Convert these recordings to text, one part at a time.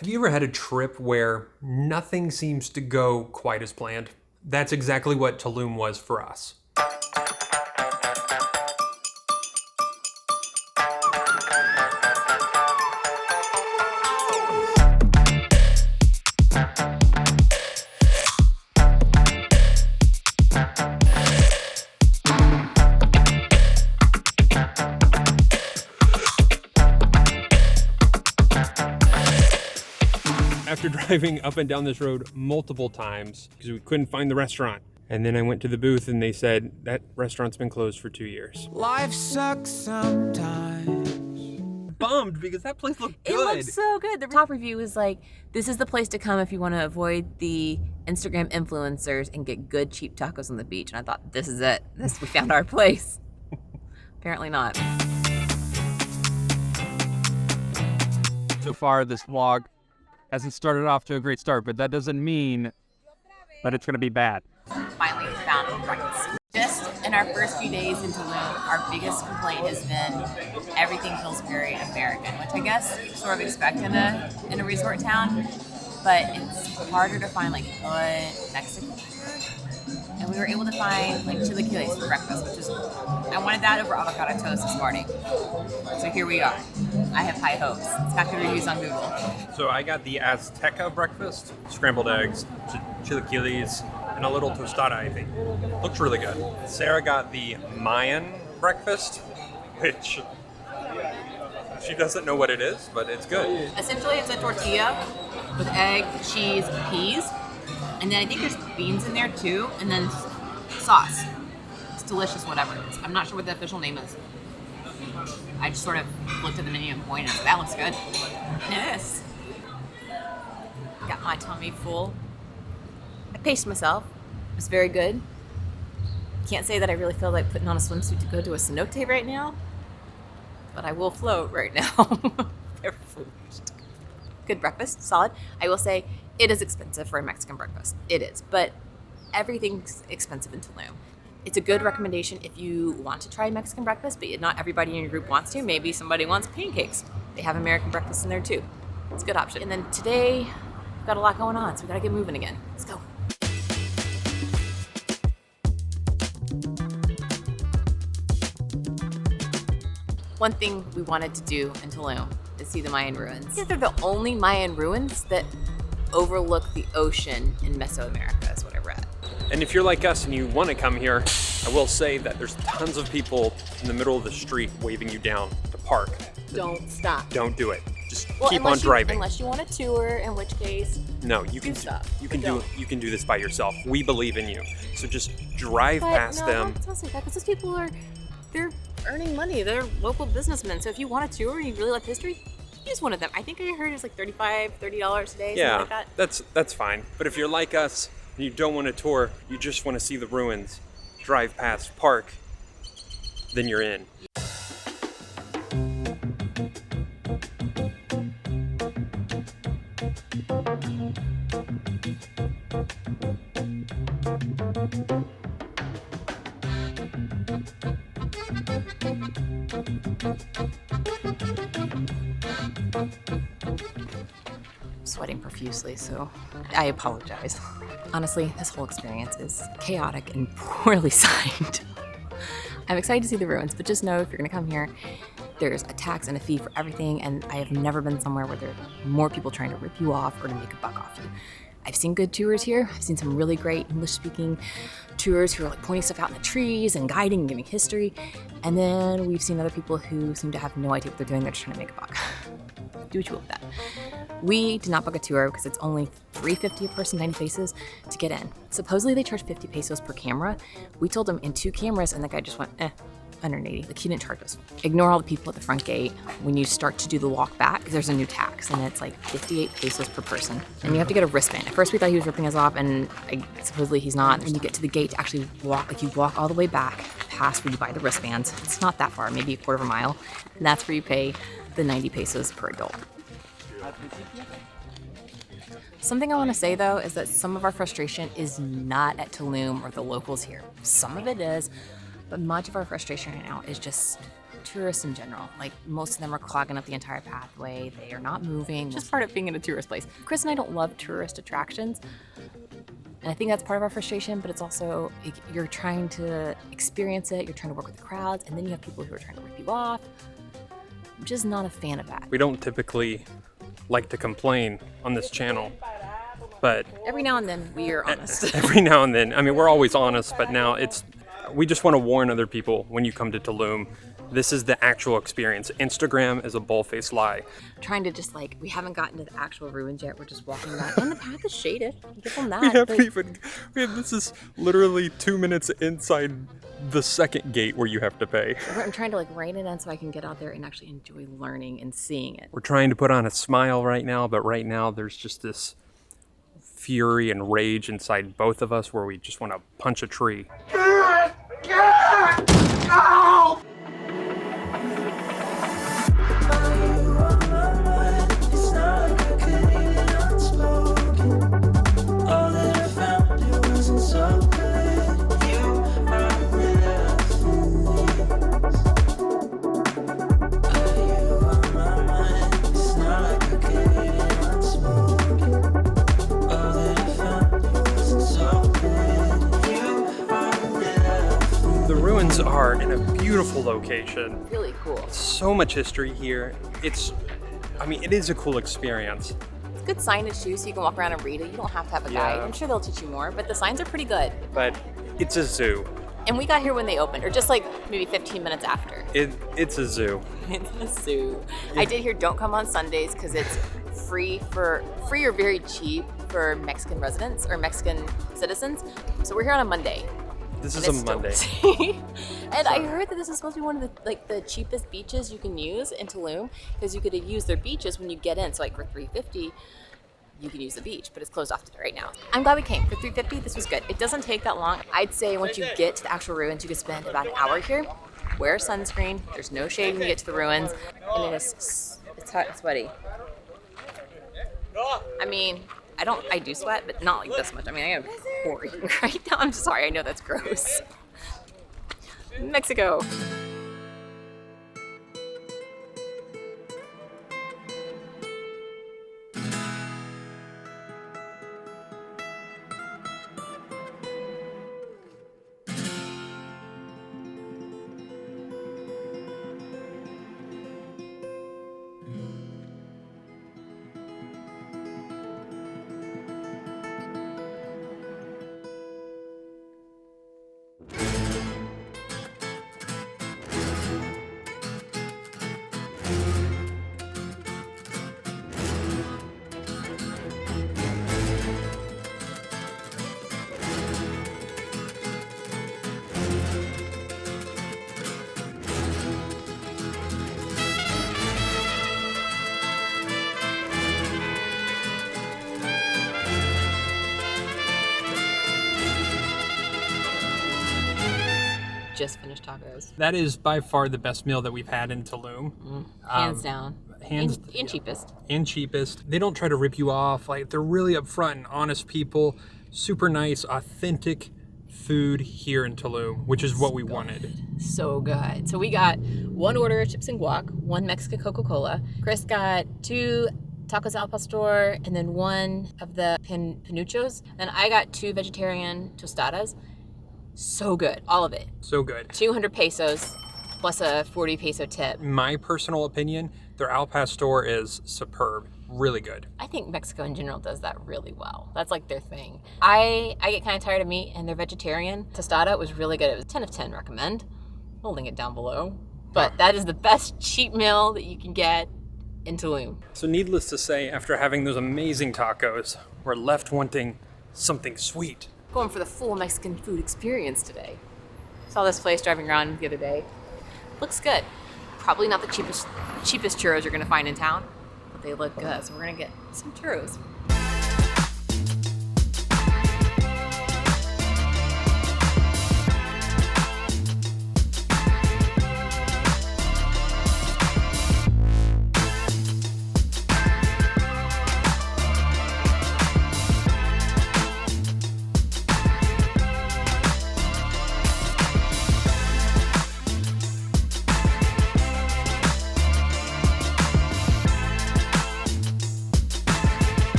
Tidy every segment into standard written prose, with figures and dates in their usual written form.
Have you ever had a trip where nothing seems to go quite as planned? That's exactly what Tulum was for us. After driving up and down this road multiple times because we couldn't find the restaurant. And then I went to the booth and they said, that restaurant's been closed for 2 years. Life sucks sometimes. Bummed because that place looked good. It looked so good. The top review was like, this is the place to come if you want to avoid the Instagram influencers and get good cheap tacos on the beach. And I thought, this is it. We found our place. Apparently not. So far, this vlog hasn't started off to a great start, but that doesn't mean that it's going to be bad. Finally found breakfast. Just in our first few days in Tulum, our biggest complaint has been everything feels very American, which I guess you sort of expect in a resort town, but it's harder to find like good Mexican food. And we were able to find like chilaquiles for breakfast, which is, I wanted that over avocado toast this morning. So here we are. I have high hopes. It's got good reviews on Google. So I got the Azteca breakfast, scrambled eggs, chilaquiles, and a little tostada, I think. Looks really good. Sarah got the Mayan breakfast, which she doesn't know what it is, but it's good. Essentially, it's a tortilla with egg, cheese, peas, and then I think there's beans in there too, and then sauce. It's delicious, whatever it is. I'm not sure what the official name is. I just sort of looked at the menu and pointed, so that looks good. Yes. Got my tummy full. I paced myself. It was very good. Can't say that I really feel like putting on a swimsuit to go to a cenote right now, but I will float right now. Good breakfast, solid. I will say it is expensive for a Mexican breakfast. It is, but everything's expensive in Tulum. It's a good recommendation if you want to try Mexican breakfast, but not everybody in your group wants to. Maybe somebody wants pancakes. They have American breakfast in there too. It's a good option. And then today, we've got a lot going on, so we gotta get moving again. Let's go. One thing we wanted to do in Tulum is see the Mayan ruins. They're the only Mayan ruins that overlook the ocean in Mesoamerica, is what I read. And if you're like us and you want to come here, I will say that there's tons of people in the middle of the street waving you down to park. Don't stop. Don't do it. Just keep on driving. Unless you want a tour, in which case, no, you can stop. You can do this by yourself. We believe in you. So just drive past them. Don't say that, because those people they're earning money. They're local businessmen. So if you want a tour and you really like history, use one of them. I think I heard it's like $30 a day, something like that. That's fine. But if you're like us and you don't want a tour, you just want to see the ruins, drive past, park, then you're in. Sweating profusely, so I apologize. Honestly, this whole experience is chaotic and poorly signed. I'm excited to see the ruins, but just know if you're gonna come here, there's a tax and a fee for everything, and I have never been somewhere where there are more people trying to rip you off or to make a buck off you. I've seen good tours here. I've seen some really great English-speaking tours who are like pointing stuff out in the trees and guiding and giving history, and then we've seen other people who seem to have no idea what they're doing. They're just trying to make a buck. Do what you will with that. We did not book a tour because it's only $3.50 a person, 90 pesos to get in. Supposedly they charge 50 pesos per camera. We told him in 2 cameras, and the guy just went, 180. Like, he didn't charge us. Ignore all the people at the front gate. When you start to do the walk back, there's a new tax, and it's like 58 pesos per person. And you have to get a wristband. At first we thought he was ripping us off, and supposedly he's not. When you get to the gate to actually walk, like you walk all the way back past where you buy the wristbands. It's not that far, maybe a quarter of a mile. And that's where you pay the 90 pesos per adult. Something I want to say though is that some of our frustration is not at Tulum or the locals here. Some of it is, but much of our frustration right now is just tourists in general. Like, most of them are clogging up the entire pathway. They are not moving. Just part of being in a tourist place. Chris and I don't love tourist attractions. And I think that's part of our frustration, but it's also, you're trying to experience it, you're trying to work with the crowds, and then you have people who are trying to rip you off. I'm just not a fan of that. We don't typically like to complain on this channel, but Every now and then, we are honest. every now and then, I mean, we're always honest, but now we just want to warn other people when you come to Tulum, this is the actual experience. Instagram is a bull-faced lie. Trying to just we haven't gotten to the actual ruins yet. We're just walking back, and the path is shaded. Give them that. This is literally 2 minutes inside the second gate where you have to pay. I'm trying to rein it in so I can get out there and actually enjoy learning and seeing it. We're trying to put on a smile right now, but right now there's just this fury and rage inside both of us where we just want to punch a tree. Are in a beautiful location. Really cool. So much history here. It is a cool experience. It's good signage too, so you can walk around and read it. You don't have to have a guide. I'm sure they'll teach you more, but the signs are pretty good. But it's a zoo. And we got here when they opened, or just maybe 15 minutes after. It's a zoo. It's a zoo. I did hear don't come on Sundays because it's free or very cheap for Mexican residents or Mexican citizens. So we're here on a Monday. This is a Monday. And I heard that this is supposed to be one of the cheapest beaches you can use in Tulum, because you could use their beaches when you get in. So for $350, you can use the beach, but it's closed off right now. I'm glad we came. For $350, this was good. It doesn't take that long. I'd say once you get to the actual ruins, you could spend about an hour here. Wear sunscreen. There's no shade when you get to the ruins, and it's hot and sweaty. I mean, I do sweat, but not like this much. I mean, I am pouring right now. I'm sorry, I know that's gross. Mexico. Just finished tacos. That is by far the best meal that we've had in Tulum. Hands down. And cheapest. And cheapest. They don't try to rip you off. They're really upfront and honest people. Super nice, authentic food here in Tulum, which is what we wanted. So good. So we got one order of chips and guac, one Mexican Coca-Cola. Chris got 2 tacos al pastor, and then 1 of the panuchos. And I got 2 vegetarian tostadas. So good, all of it. So good. 200 pesos plus a 40 peso tip. My personal opinion, their al pastor is superb. Really good. I think Mexico in general does that really well. That's their thing. I get kind of tired of meat, and their vegetarian tostada was really good. It was 10 of 10 recommend. We'll link it down below. But that is the best cheap meal that you can get in Tulum. So needless to say, after having those amazing tacos, we're left wanting something sweet. Going for the full Mexican food experience today. Saw this place driving around the other day. Looks good. Probably not the cheapest churros you're gonna find in town, but they look good. So we're gonna get some churros.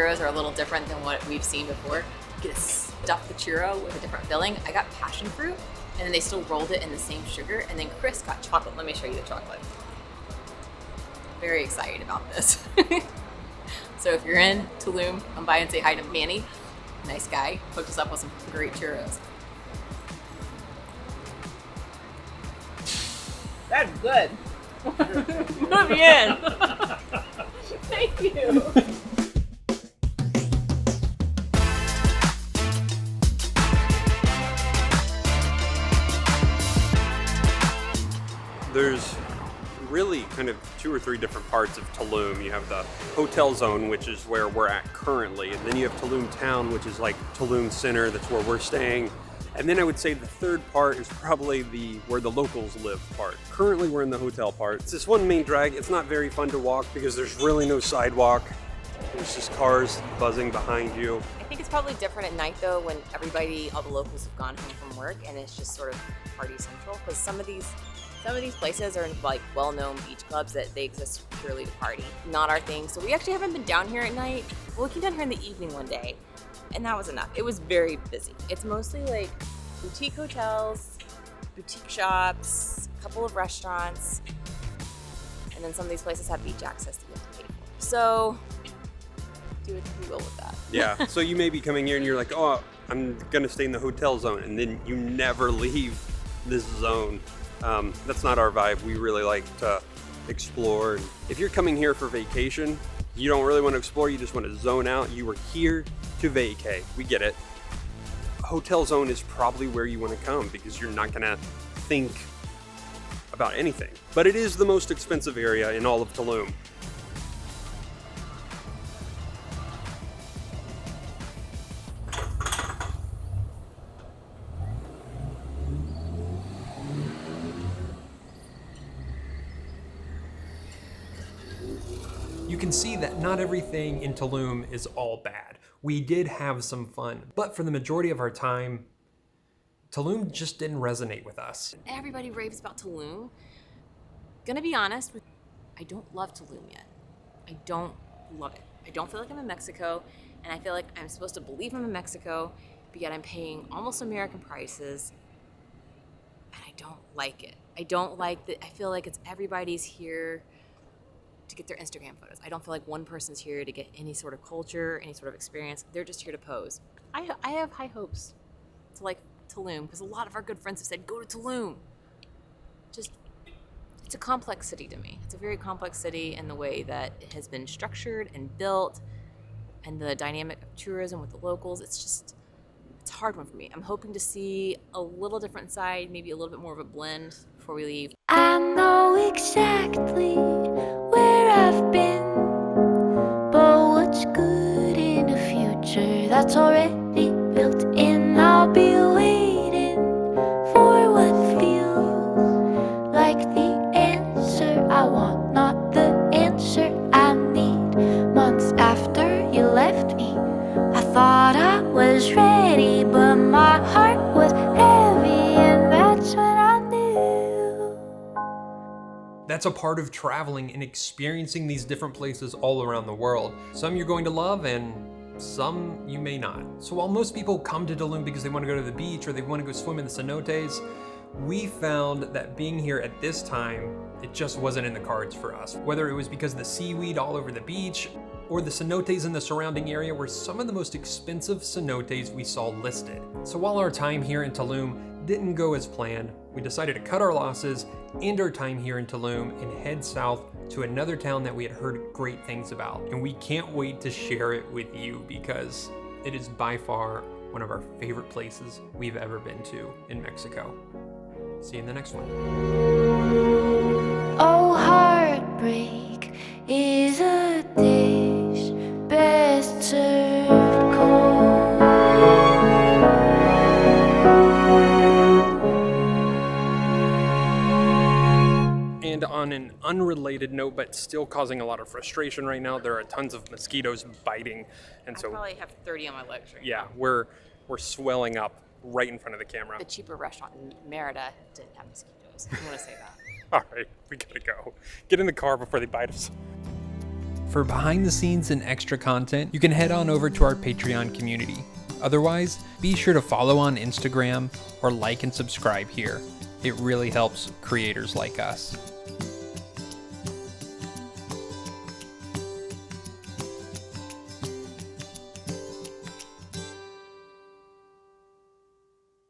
churros are a little different than what we've seen before. You get to stuff the churro with a different filling. I got passion fruit, and then they still rolled it in the same sugar, and then Chris got chocolate. Let me show you the chocolate. Very excited about this. So if you're in Tulum, come by and say hi to Manny. Nice guy. Hooked us up with some great churros. That's good. Muy bien. Thank you. There's really kind of 2 or 3 different parts of Tulum. You have the hotel zone, which is where we're at currently, and then you have Tulum town, which is like Tulum Center. That's where we're staying. And then I would say the third part is probably where the locals live part. Currently we're in the hotel part. It's this one main drag. It's not very fun to walk because there's really no sidewalk. There's just cars buzzing behind you. I think it's probably different at night though, when all the locals have gone home from work and it's just sort of party central. Because some of these places are like well-known beach clubs that they exist purely to party. Not our thing. So we actually haven't been down here at night. Well, we came down here in the evening one day, and that was enough. It was very busy. It's mostly like boutique hotels, boutique shops, a couple of restaurants, and then some of these places have beach access that you have to pay for. So do what you will with that. Yeah, so you may be coming here and you're like, oh, I'm gonna stay in the hotel zone, and then you never leave this zone. That's not our vibe. We really like to explore. If you're coming here for vacation, you don't really want to explore, you just want to zone out. You were here to vacay. We get it. Hotel zone is probably where you want to come because you're not gonna think about anything. But it is the most expensive area in all of Tulum. You can see that not everything in Tulum is all bad. We did have some fun, but for the majority of our time, Tulum just didn't resonate with us. Everybody raves about Tulum. Gonna be honest, I don't love Tulum yet. I don't love it. I don't feel like I'm in Mexico, and I feel like I'm supposed to believe I'm in Mexico, but yet I'm paying almost American prices, and I don't like it. I don't like that. I feel like it's everybody's here to get their Instagram photos. I don't feel like one person's here to get any sort of culture, any sort of experience. They're just here to pose. I have high hopes to like Tulum, because a lot of our good friends have said, go to Tulum. Just, it's a complex city to me. It's a very complex city in the way that it has been structured and built, and the dynamic of tourism with the locals. It's a hard one for me. I'm hoping to see a little different side, maybe a little bit more of a blend before we leave. I know exactly where I've been, but what's good in the future that's already built in? I'll be waiting for what feels like the answer I want, not the answer I need. Months after you left me, I thought I was ready, but my heart was heavy, and that's when I knew. That's a part of traveling and experiencing these different places all around the world. Some you're going to love and some you may not. So while most people come to Tulum because they want to go to the beach or they want to go swim in the cenotes, we found that being here at this time, it just wasn't in the cards for us. Whether it was because of the seaweed all over the beach or the cenotes in the surrounding area were some of the most expensive cenotes we saw listed. So while our time here in Tulum didn't go as planned, we decided to cut our losses, end our time here in Tulum, and head south to another town that we had heard great things about. And we can't wait to share it with you because it is by far one of our favorite places we've ever been to in Mexico. See you in the next one. Oh, heartbreak is a dish best served cold. And on an unrelated note, but still causing a lot of frustration right now, there are tons of mosquitoes biting. And I so probably have 30 on my legs right yeah, now. we're swelling up right in front of the camera. The cheaper restaurant in Merida didn't have mosquitoes. I'm gonna say that. All right, we gotta go. Get in the car before they bite us. For behind the scenes and extra content, you can head on over to our Patreon community. Otherwise, be sure to follow on Instagram or like and subscribe here. It really helps creators like us.